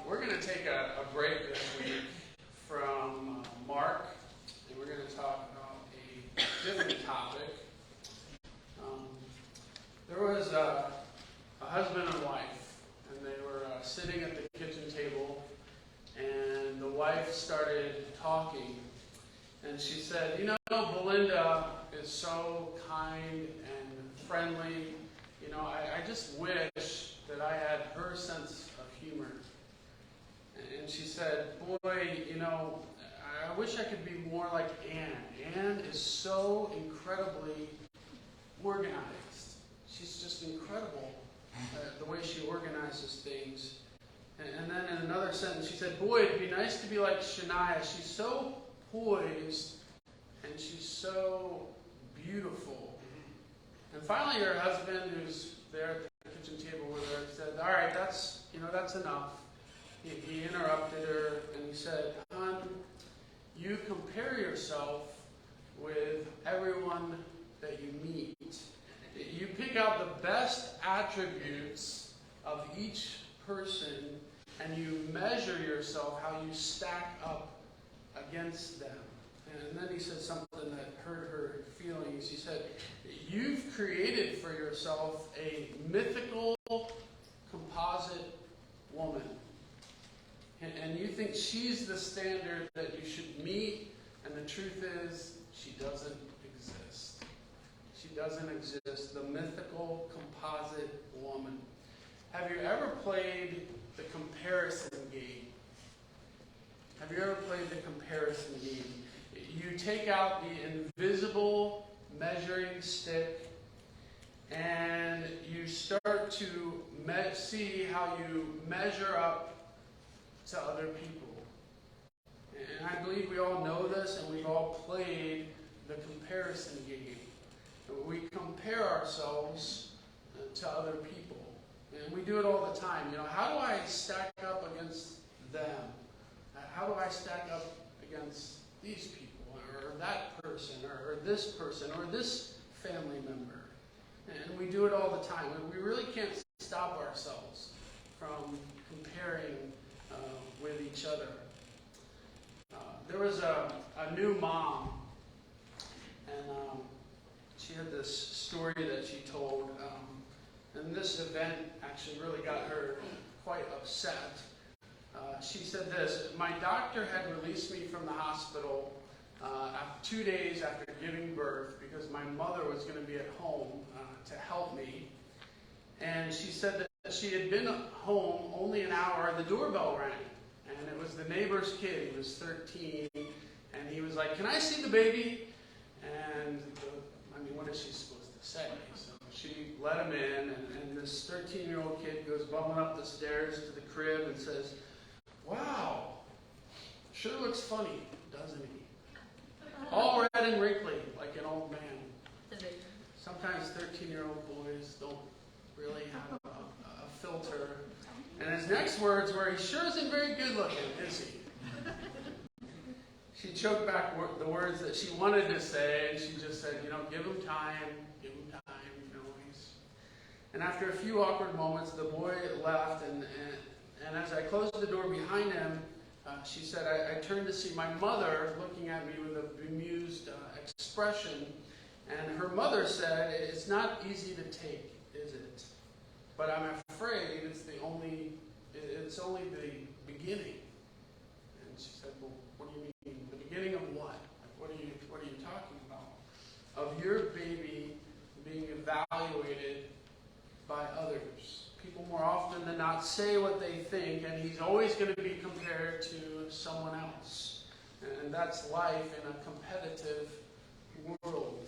We're going to take a break this week from Mark, and we're going to talk about a different topic. There was a husband and wife, and they were sitting at the kitchen table, and the wife started talking, and she said, "You know, Belinda is so kind and friendly. You know, I just wish that I had her sense of humor." And she said, "Boy, you know, I wish I could be more like Anne. Anne is so incredibly organized. She's just incredible, the way she organizes things." And then in another sentence, she said, "Boy, it'd be nice to be like Shania. She's so poised, and she's so beautiful." And finally, her husband, who's there at the kitchen table with her, said, "All right, that's enough." He interrupted her, and he said, "Hon, you compare yourself with everyone that you meet. You pick out the best attributes of each person, and you measure yourself how you stack up against them." And then he said something that hurt her feelings. He said, "You've created for yourself a mythical composite woman. And you think she's the standard that you should meet, and the truth is, she doesn't exist. She doesn't exist, the mythical composite woman." Have you ever played the comparison game? Have you ever played the comparison game? You take out the invisible measuring stick, and you start to see how you measure up to other people. And I believe we all know this, and we've all played the comparison game. We compare ourselves to other people. And we do it all the time. You know, how do I stack up against them? How do I stack up against these people, or that person, or this person, or this family member? And we do it all the time. We really can't stop ourselves from comparing with each other. There was a new mom, and she had this story that she told, and this event actually really got her quite upset. She said this: "My doctor had released me from the hospital 2 days after giving birth because my mother was going to be at home to help me. And she said that she had been home only an hour, and the doorbell rang. And it was the neighbor's kid. He was 13. And he was like, 'Can I see the baby?' And, what is she supposed to say? So she let him in, and this 13-year-old kid goes bubbling up the stairs to the crib and says, 'Wow, sure looks funny, doesn't he? All red and wrinkly, like an old man.'" Sometimes 13-year-old boys don't really have a filter. And his next words were, "He sure isn't very good looking, is he?" She choked back the words that she wanted to say, and she just said, "Give him time, give him time, And after a few awkward moments, the boy left, and as I closed the door behind him, she said, I turned to see my mother looking at me with a bemused expression, and her mother said, 'It's not easy to take, is it? But I'm afraid it's only the beginning.'" And she said, "Well, what do you mean? The beginning of what? What are you talking about?" "Of your baby being evaluated by others. People more often than not say what they think, and he's always going to be compared to someone else. And that's life in a competitive world."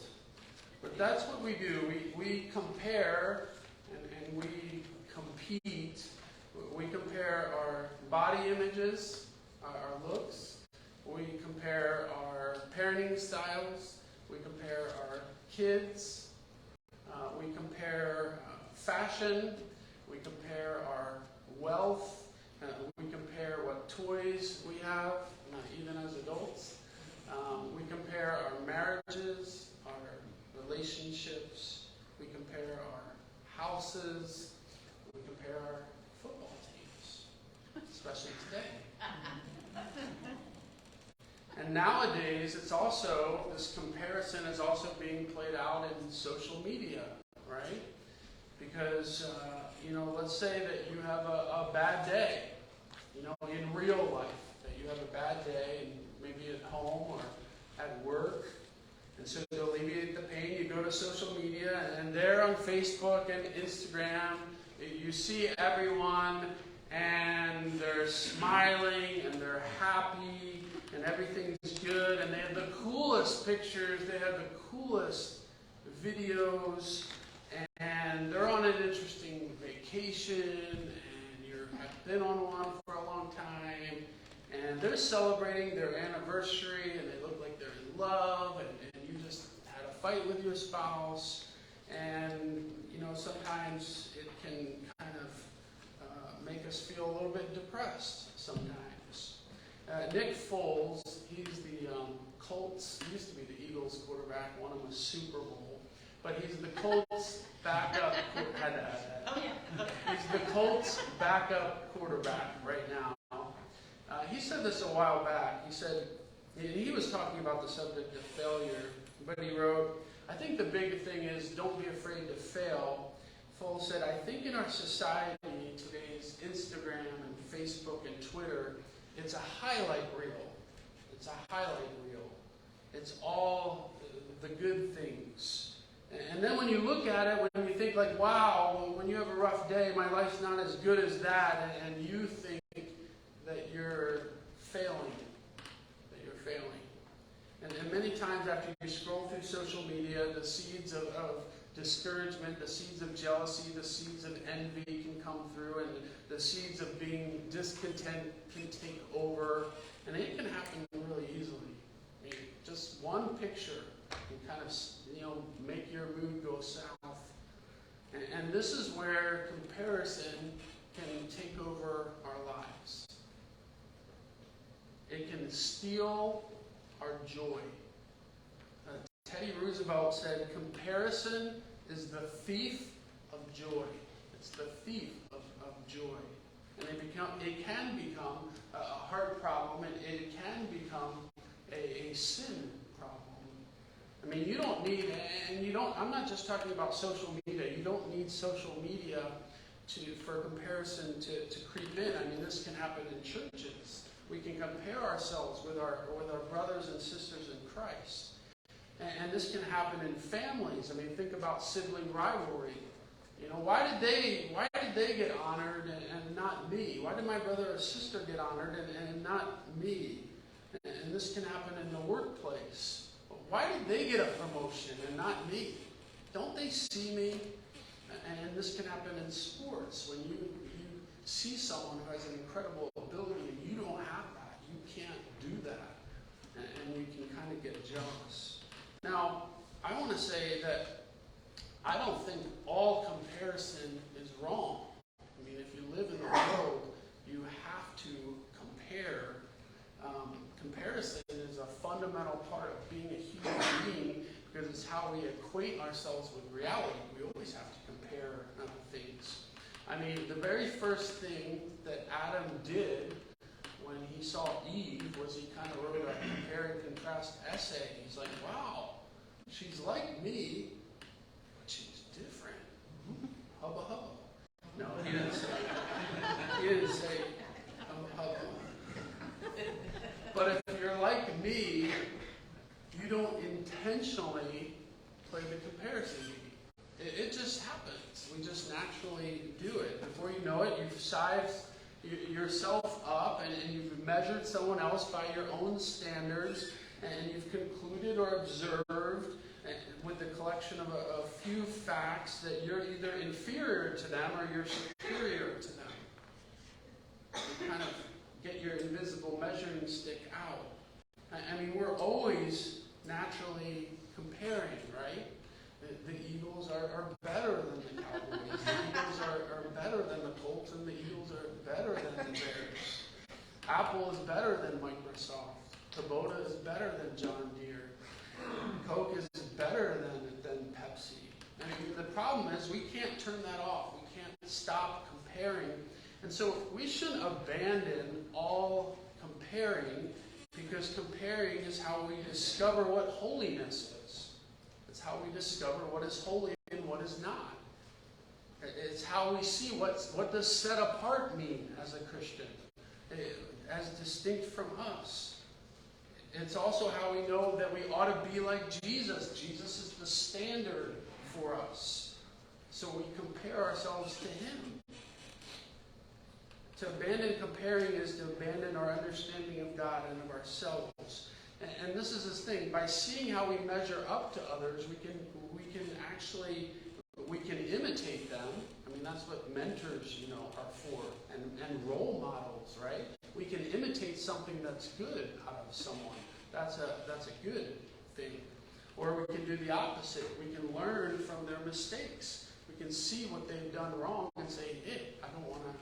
But that's what we do. We compare and we compete. We compare our body images, our looks. We compare our parenting styles. We compare our kids. We compare fashion. We compare our wealth. We compare what toys we have, even as adults. We compare our marriages, our relationships. We compare our houses. We compare our football teams. especially today. And nowadays, it's also, this comparison is also being played out in social media, right? Because, let's say that you have a bad day, in real life, that you have a bad day, maybe at home or at work. And so to alleviate the pain, you go to social media, and there on Facebook and Instagram, you see everyone, and they're smiling, and they're happy, and everything's good, and they have the coolest pictures, they have the coolest videos, and they're on an interesting vacation, and have been on one for a long time, and they're celebrating their anniversary, and they look like they're in love, and you just had a fight with your spouse, and sometimes it can kind of make us feel a little bit depressed sometimes. Nick Foles, he's the Colts, he used to be the Eagles quarterback, won him a Super Bowl, but he's the Colts backup. He's the Colts backup quarterback right now. He said this a while back. He said, he was talking about the subject of failure, but he wrote, I think the big thing is don't be afraid to fail. Foles said, I think in our society, today's Instagram and Facebook and Twitter, it's a highlight reel. It's a highlight reel. It's all the good things. And then when you look at it, when you think like, wow, when you have a rough day, my life's not as good as that, and you think that you're failing. And many times after you scroll through social media, the seeds of discouragement, the seeds of jealousy, the seeds of envy can come through, and the seeds of being discontent can take over. And it can happen really easily. I mean, just one picture can kind of, make your mood go south. And this is where comparison can take over our lives. It can steal our joy. Teddy Roosevelt said, comparison is the thief of joy. It's the thief of joy. And it can become a heart problem, and it can become a sin problem. I mean, you don't need, I'm not just talking about social media. You don't need social media for comparison to creep in. I mean, this can happen in churches. We can compare ourselves with our brothers and sisters in Christ. And this can happen in families. I mean, think about sibling rivalry. Why did they get honored and not me? Why did my brother or sister get honored and not me? And this can happen in the workplace. Why did they get a promotion and not me? Don't they see me? And this can happen in sports. When you see someone who has an incredible ability and you don't have that, you can't do that. And you can kind of get jealous. Now, I want to say that I don't think all comparison is wrong. I mean, if you live in the world, you have to compare. Comparison is a fundamental part of being a human being because it's how we equate ourselves with reality. We always have to compare things. I mean, the very first thing that Adam did when he saw Eve was he kind of wrote a compare and contrast essay. He's like, wow, she's like me, but she's different. Hubba hubba. No, he didn't say hubba hubba. But if you're like me, you don't intentionally play the comparison game. It just happens. We just naturally do it. Before you know it, you've sized yourself up and you've measured someone else by your own standards, and you've concluded or observed with the collection of a few facts that you're either inferior to them or you're superior to them. You kind of get your invisible measuring stick out. I mean, we're always naturally comparing, right? The Eagles are better than the Cowboys. The Eagles are better than the Colts, and the Eagles are better than the Bears. Apple is better than Microsoft. Kubota is better than John Deere. Coke is better than Pepsi. I mean, the problem is we can't turn that off. We can't stop comparing And so we shouldn't abandon all comparing, because comparing is how we discover what holiness is. It's how we discover what is holy and what is not. It's how we see what does set apart mean as a Christian, as distinct from us. It's also how we know that we ought to be like Jesus. Jesus is the standard for us. So we compare ourselves to him. To abandon comparing is to abandon our understanding of God and of ourselves. And this is this thing. By seeing how we measure up to others, we can imitate them. I mean, that's what mentors, are for, and role models, right? We can imitate something that's good out of someone. That's a good thing. Or we can do the opposite. We can learn from their mistakes. We can see what they've done wrong and say, hey, I don't want to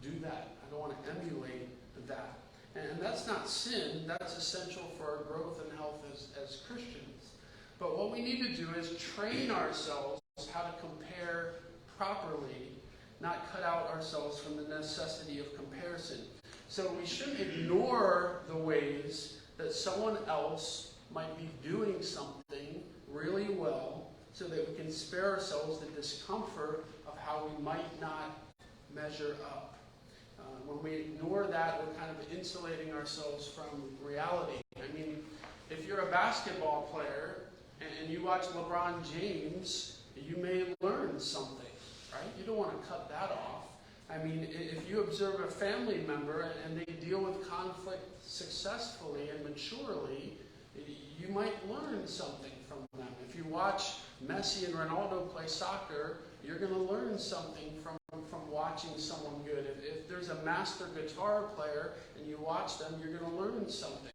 do that. I don't want to emulate that. And that's not sin. That's essential for our growth and health as Christians. But what we need to do is train ourselves how to compare properly, not cut out ourselves from the necessity of comparison. So we shouldn't ignore the ways that someone else might be doing something really well, so that we can spare ourselves the discomfort of how we might not measure up. When we ignore that, we're kind of insulating ourselves from reality. I mean, if you're a basketball player and you watch LeBron James, you may learn something, right? You don't want to cut that off. I mean, if you observe a family member and they deal with conflict successfully and maturely, you might learn something from them. If you watch Messi and Ronaldo play soccer, you're going to learn something from watching someone good. If there's a master guitar player and you watch them, you're going to learn something.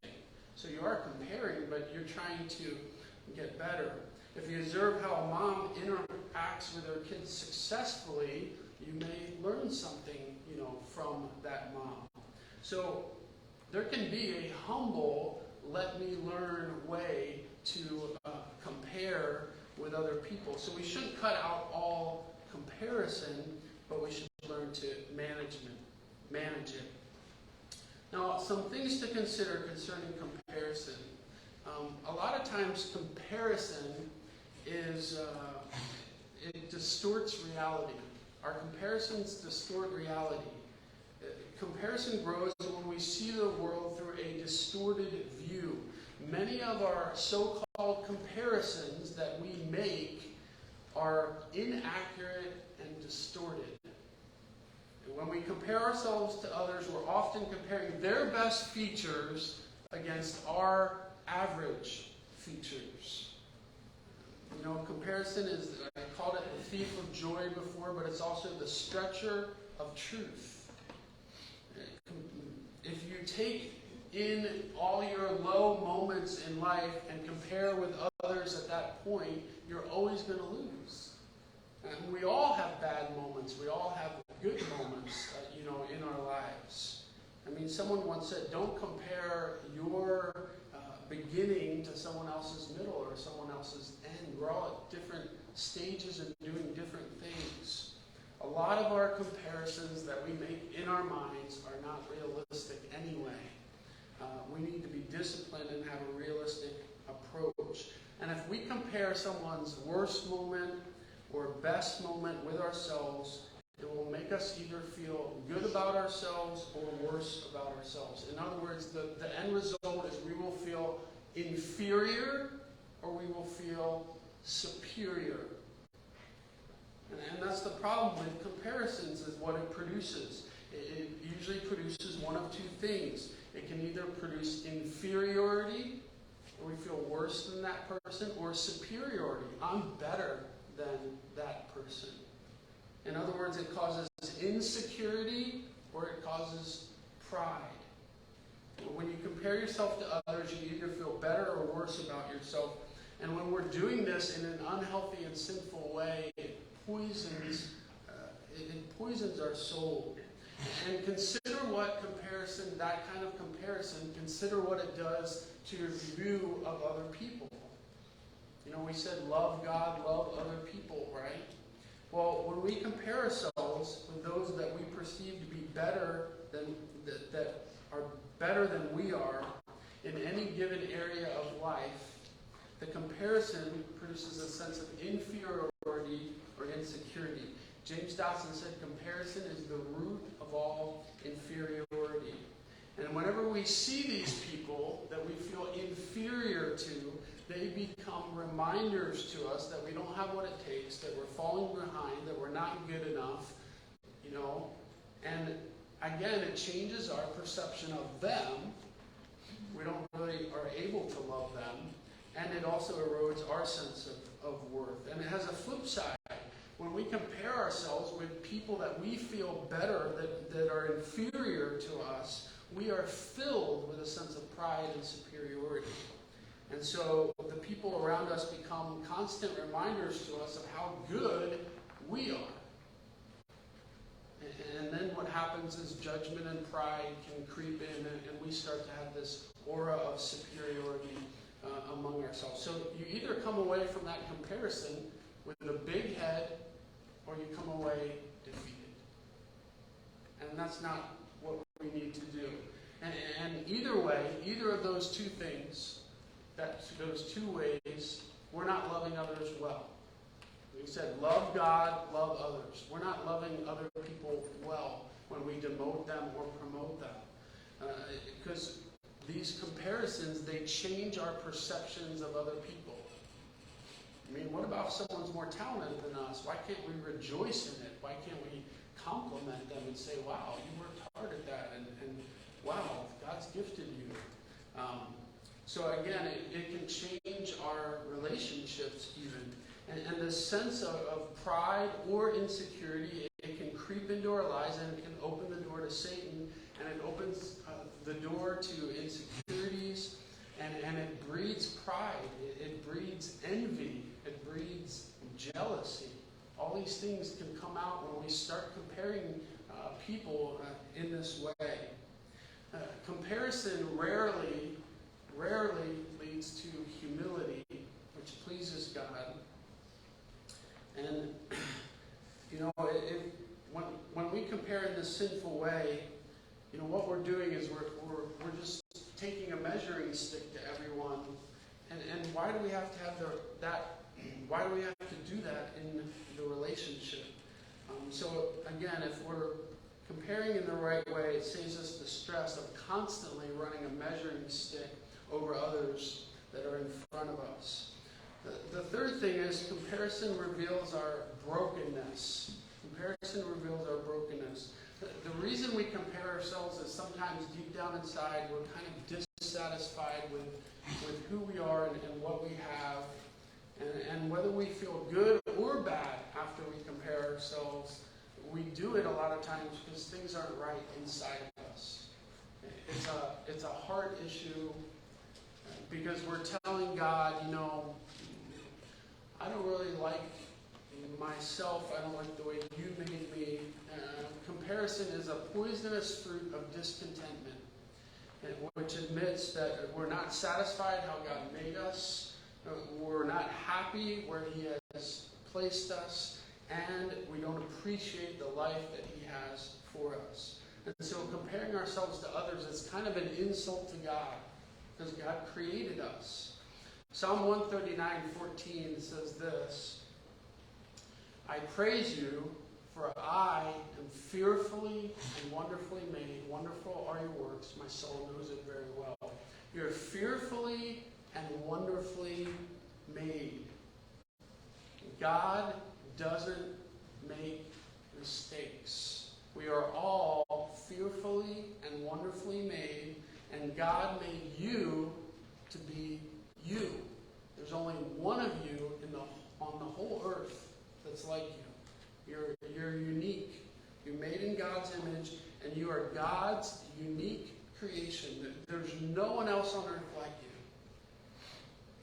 So you are comparing, but you're trying to get better. If you observe how a mom interacts with her kids successfully, you may learn something, from that mom. So there can be a humble, let me learn way to compare with other people. So we shouldn't cut out all comparison, but we should learn to manage it. Now, some things to consider concerning comparison. A lot of times comparison it distorts reality. Our comparisons distort reality. Comparison grows when we see the world through a distorted view. Many of our so-called comparisons that we make are inaccurate and distorted. And when we compare ourselves to others, we're often comparing their best features against our average features. Comparison is, I called it the thief of joy before, but it's also the stretcher of truth. If you take in all your low moments in life and compare with others at that point, you're always going to lose. And we all have bad moments. We all have good moments, in our lives. I mean, someone once said, don't compare your beginning to someone else's middle or someone else's end. We're all at different stages and doing different things. A lot of our comparisons that we make in our minds are not realistic anyway. We need to be disciplined and have a realistic approach. And if we compare someone's worst moment or best moment with ourselves, it will make us either feel good about ourselves or worse about ourselves. In other words, the end result is we will feel inferior or we will feel superior. And that's the problem with comparisons, is what it produces. It usually produces one of two things. It can either produce inferiority, or we feel worse than that person, or superiority. I'm better than that person. In other words, it causes insecurity or it causes pride. When you compare yourself to others, you either feel better or worse about yourself. And when we're doing this in an unhealthy and sinful way, it poisons our soul. And consider what that kind of comparison, consider what it does to your view of other people. We said love God, love other people, right? Well, when we compare ourselves with those that we perceive to be better than that are better than we are in any given area of life, the comparison produces a sense of inferiority or insecurity. James Dawson said comparison is the root of all inferiority. And whenever we see these people that we feel inferior to, they become reminders to us that we don't have what it takes, that we're falling behind, that we're not good enough, And again, it changes our perception of them. We don't really are able to love them. And it also erodes our sense of worth. And it has a flip side. When we compare ourselves with people that we feel better, that are inferior to us, we are filled with a sense of pride and superiority. And so the people around us become constant reminders to us of how good we are. And then what happens is judgment and pride can creep in, and we start to have this aura of superiority among ourselves. So you either come away from that comparison with a big head, or you come away defeated. And that's not what we need to do. And either way, either of those two things, those two ways, we're not loving others well. We said, love God, love others. We're not loving other people well when we demote them or promote them. Because these comparisons, they change our perceptions of other people. I mean, what about if someone's more talented than us? Why can't we rejoice in it? Why can't we compliment them and say, wow, you worked hard at that, and wow, God's gifted you. So again, it can change our relationships even. And the sense of pride or insecurity, it can creep into our lives, and it can open the door to Satan, and it opens the door to insecurities, and it breeds pride, it breeds envy, it breeds jealousy. All these things can come out when we start comparing people in this way. Comparison rarely leads to humility, which pleases God. And when we compare in this sinful way, what we're doing is we're just taking a measuring stick to everyone. And why do we have to have that? Why do we have to do that in the relationship? So again, if we're comparing in the right way, it saves us the stress of constantly running a measuring stick over others that are in front of us. The third thing is comparison reveals our brokenness. Comparison reveals our brokenness. The reason we compare ourselves is sometimes deep down inside we're kind of dissatisfied with who we are and what we have, and whether we feel good or bad after we compare ourselves. We do it a lot of times because things aren't right inside of us. It's a heart issue because we're telling God, I don't really like myself. I don't like the way you made me. Comparison is a poisonous fruit of discontentment, which admits that we're not satisfied how God made us. We're not happy where He has placed us, and we don't appreciate the life that He has for us. And so comparing ourselves to others is kind of an insult to God, because God created us. Psalm 139:14 says this: I praise you, for I am fearfully and wonderfully made. Wonderful are your works. My soul knows it very well. You're fearfully and wonderfully made. God doesn't make mistakes. We are all fearfully and wonderfully made, and God made you to be you. There's only one of you on the whole earth that's like you. You're unique. You're made in God's image, and you are God's unique creation. There's no one else on earth like you.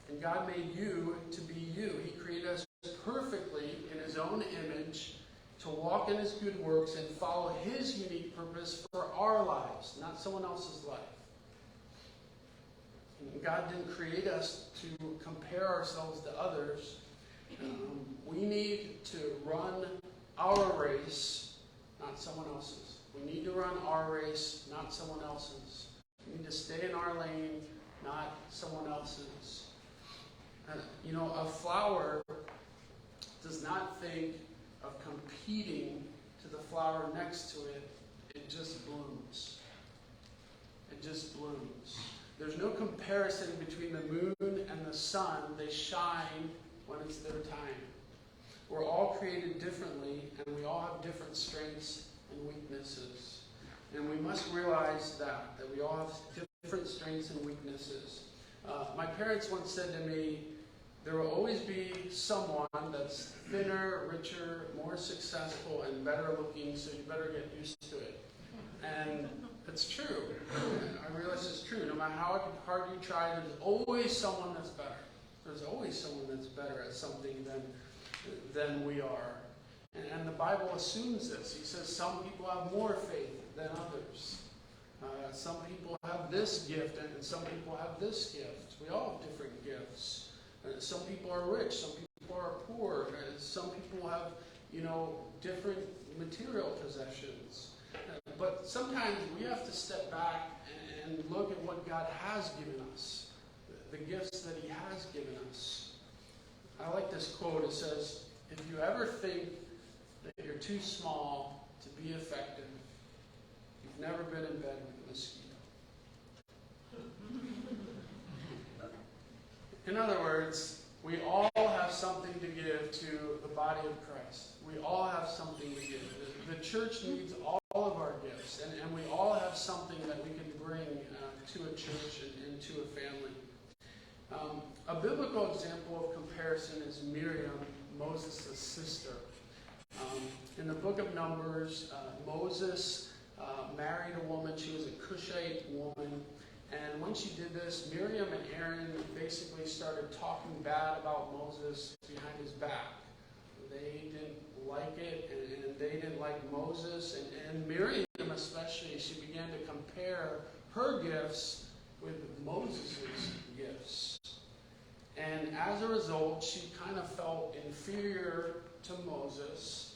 And God made you to be you. He created us perfectly in His own image to walk in His good works and follow His unique purpose for our lives, not someone else's life. And God didn't create us to compare ourselves to others. We need to run our race, not someone else's. We need to run run our race, not someone else's. We need to stay in our lane, not someone else's. A flower does not think of competing to the flower next to it. It just blooms. It just blooms. There's no comparison between the moon and the sun. They shine when it's their time. We're all created differently, and we all have different strengths and weaknesses. And we must realize that we all have different strengths and weaknesses. My parents once said to me, there will always be someone that's thinner, richer, more successful, and better looking, so you better get used to it. And it's true. I realize it's true. No matter how hard you try, there's always someone that's better. There's always someone that's better at something than we are. And the Bible assumes this. He says some people have more faith than others. Some people have this gift, and some people have this gift. We all have different gifts. Some people are rich, some people are poor. Some people have, different material possessions. But sometimes we have to step back and look at what God has given us, the gifts that He has given us. I like this quote. It says, if you ever think that you're too small to be effective, you've never been in bed with a mosquito. In other words, we all have something to give to the body of Christ. We all have something to give. The church needs all of our gifts, and we all have something that we can bring to a church and to a family. A biblical example of comparison is Miriam, Moses' sister. In the book of Numbers, Moses married a woman. She was a Cushite woman. And when she did this, Miriam and Aaron basically started talking bad about Moses behind his back. They didn't like it, and they didn't like Moses. And Miriam especially, she began to compare her gifts with Moses' gifts. And as a result, she kind of felt inferior to Moses,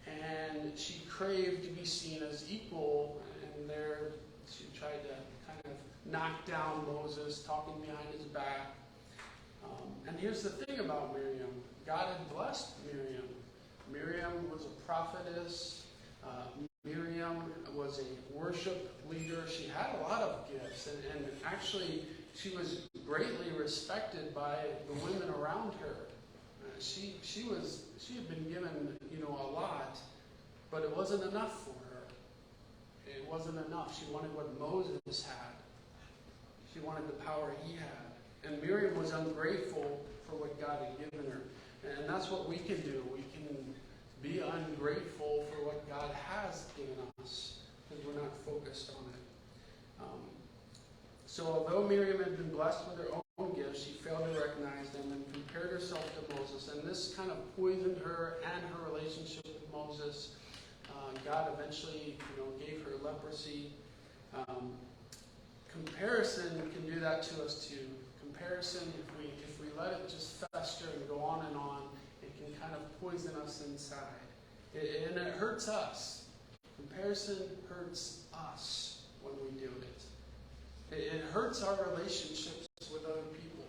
and she craved to be seen as equal, and there she tried to kind of knock down Moses, talking behind his back. And here's the thing about Miriam. God had blessed Miriam. Miriam was a prophetess. Miriam was a worship leader. She had a lot of gifts, and actually she was greatly respected by the women around her. She had been given, a lot, but it wasn't enough for her. It wasn't enough. She wanted what Moses had. She wanted the power he had. And Miriam was ungrateful for what God had given her. And that's what we can do. We can be ungrateful for what God has given us because we're not focused on it. So although Miriam had been blessed with her own gifts, she failed to recognize them and compared herself to Moses. And this kind of poisoned her and her relationship with Moses. God eventually, gave her leprosy. Comparison can do that to us too. Comparison, if we let it just fester and go on, it can kind of poison us inside. And it hurts us. Comparison hurts us when we do it. It hurts our relationships with other people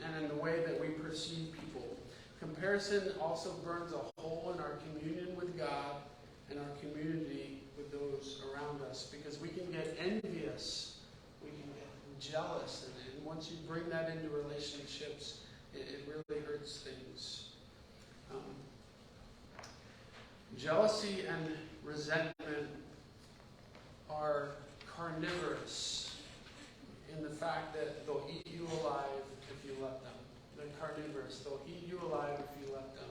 and in the way that we perceive people. Comparison also burns a hole in our communion with God and our community with those around us, because we can get envious, we can get jealous, and once you bring that into relationships, it really hurts things. Jealousy and resentment are carnivorous in the fact that they'll eat you alive if you let them. They're carnivorous. They'll eat you alive if you let them.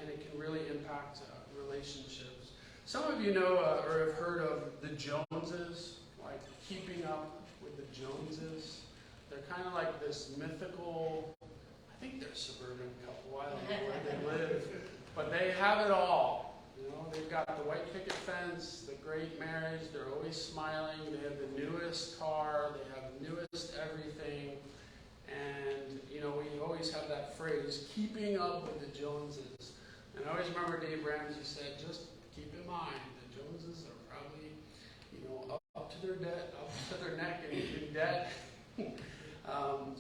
And it can really impact relationships. Some of you know or have heard of the Joneses, like keeping up with the Joneses. They're kind of like this mythical, I think they're a suburban couple, I don't know where they live, but they have it all. They've got the white picket fence, the great marriage, they're always smiling, they have the newest car, they have the newest everything, and, we always have that phrase, keeping up with the Joneses. And I always remember Dave Ramsey said, just keep in mind, the Joneses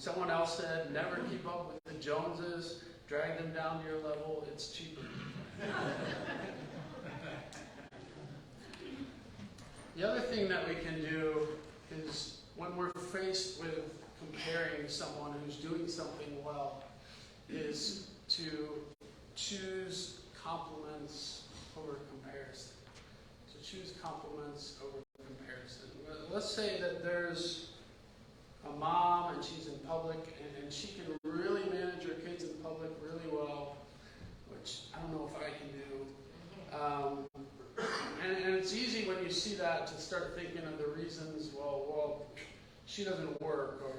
Someone else said, never keep up with the Joneses. Drag them down to your level. It's cheaper. The other thing that we can do is when we're faced with comparing someone who's doing something well, is to choose compliments over comparison. To choose compliments over comparison. Let's say that there's a mom and she's in public and she can really manage her kids in public really well, which I don't know if I can do. And it's easy when you see that to start thinking of the reasons, well, she doesn't work, or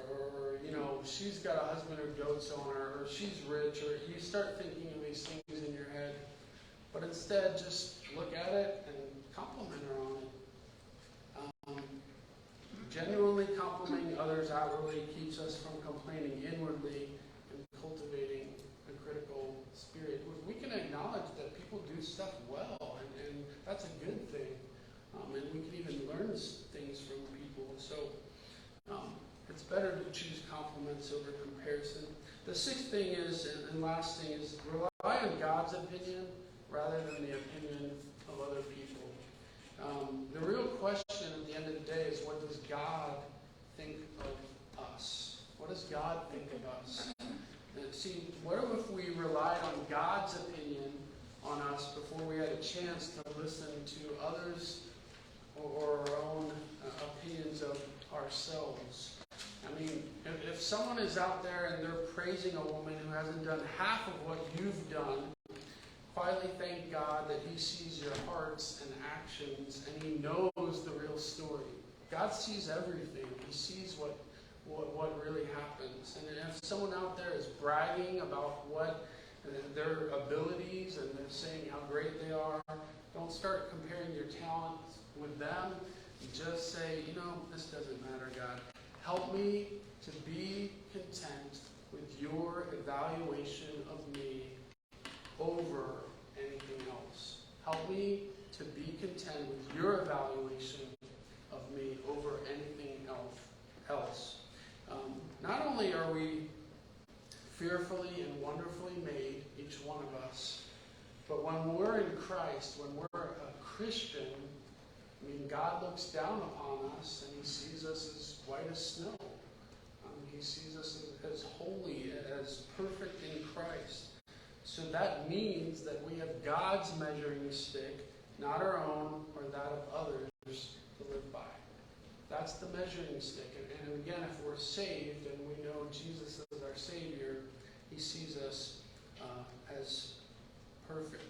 she's got a husband who dotes on her, or she's rich, or you start thinking of these things in your head. But instead, just look at it and compliment her on it. Genuinely complimenting others outwardly keeps us from complaining inwardly and cultivating a critical spirit. We can acknowledge that people do stuff well, and that's a good thing. And we can even learn things from people. So it's better to choose compliments over comparison. The sixth thing is, and last thing is, rely on God's opinion rather than the opinion of other people. The real question at the end of the day is, what does God think of us? What does God think of us? See, what if we relied on God's opinion on us before we had a chance to listen to others or our own opinions of ourselves? I mean, if someone is out there and they're praising a woman who hasn't done half of what you've done, quietly thank God that He sees your hearts and actions and He knows the real story. God sees everything. He sees what really happens. And if someone out there is bragging about what their abilities and they're saying how great they are, don't start comparing your talents with them. Just say, this doesn't matter, God. Help me to be content with your evaluation of me over anything else. Help me to be content with your evaluation of me over anything else. Not only are we fearfully and wonderfully made, each one of us, but when we're in Christ, when we're a Christian, God looks down upon us and He sees us as white as snow. He sees us as holy, as perfect in Christ. So that means that we have God's measuring stick, not our own or that of others, to live by. That's the measuring stick. And again, if we're saved and we know Jesus is our Savior, He sees us as perfect.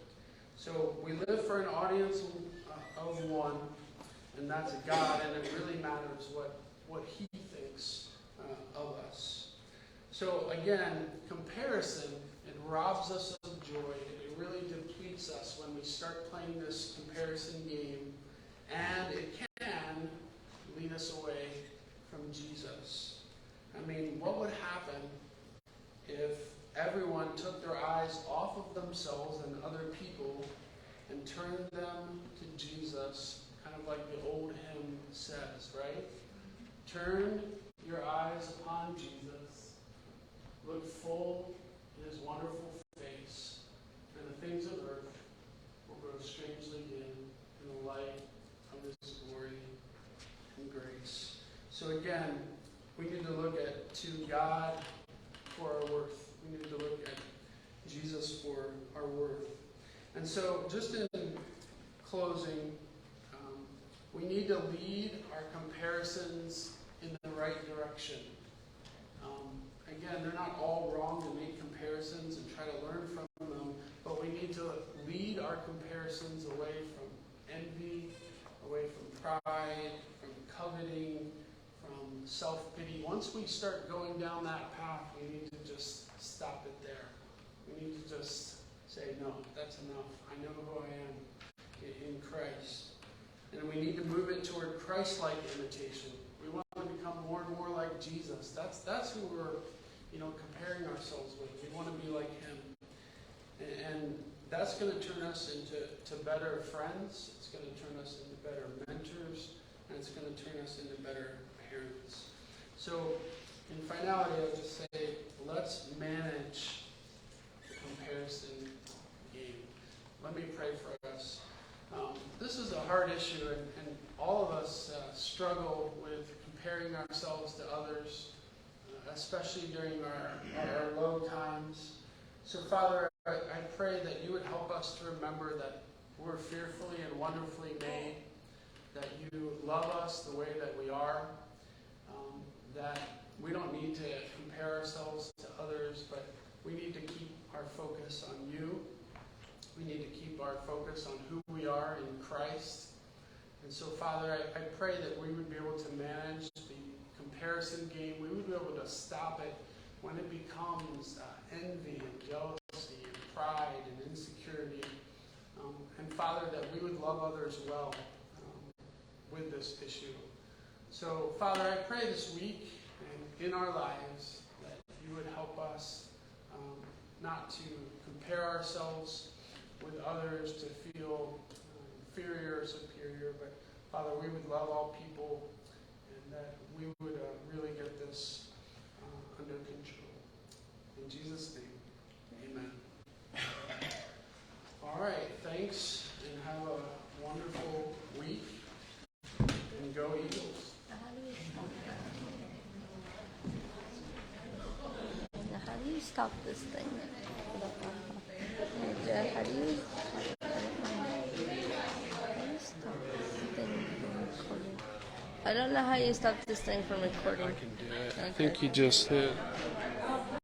So we live for an audience of one, and that's God, and it really matters what He thinks of us. So again, comparison, it robs us of joy. It really depletes us when we start playing this comparison game, and it can lead us away from Jesus. What would happen if everyone took their eyes off of themselves and other people and turned them to Jesus, kind of like the old hymn says, right? Turn your eyes upon Jesus, look full in His wonderful face, and the things of earth will grow strangely dim in the light of His glory and grace. So again, we need to look to God for our worth. We need to look at Jesus for our worth. And so, just in closing, we need to lead our comparisons in the right direction. Again, they're not all wrong to make comparisons and try to learn from them, but we need to lead our comparisons away from envy, away from pride, from coveting, from self-pity. Once we start going down that path, we need to just stop it there. We need to just say, no, that's enough. I know who I am in Christ. And we need to move it toward Christ-like imitation. We want to become more and more like Jesus. That's who we're comparing ourselves with. We want to be like Him. And that's going to turn us into better friends. It's going to turn us into better mentors. And it's going to turn us into better parents. So in finality, I would just say, let's manage the comparison game. Let me pray for us. This is a hard issue, and all of us struggle with comparing ourselves to others, especially during our low times. So, Father, I pray that you would help us to remember that we're fearfully and wonderfully made, that you love us the way that we are, that we don't need to compare ourselves to others, but we need to keep our focus on you. We need to keep our focus on who we are in Christ. And so, Father, I pray that we would be able to manage the comparison game. We would be able to stop it when it becomes envy and jealousy and pride and insecurity. And Father, that we would love others well with this issue. So, Father, I pray this week and in our lives that you would help us not to compare ourselves with others, to feel inferior or superior, but Father, we would love all people and that we would really get this under control. In Jesus' name, amen. All right, thanks, and have a wonderful week, and go Eagles. How do you stop this thing? Hey, Jeff, how do you stop this thing from recording? I don't know how you stop this thing from recording. I can do it. Okay. I think you just hit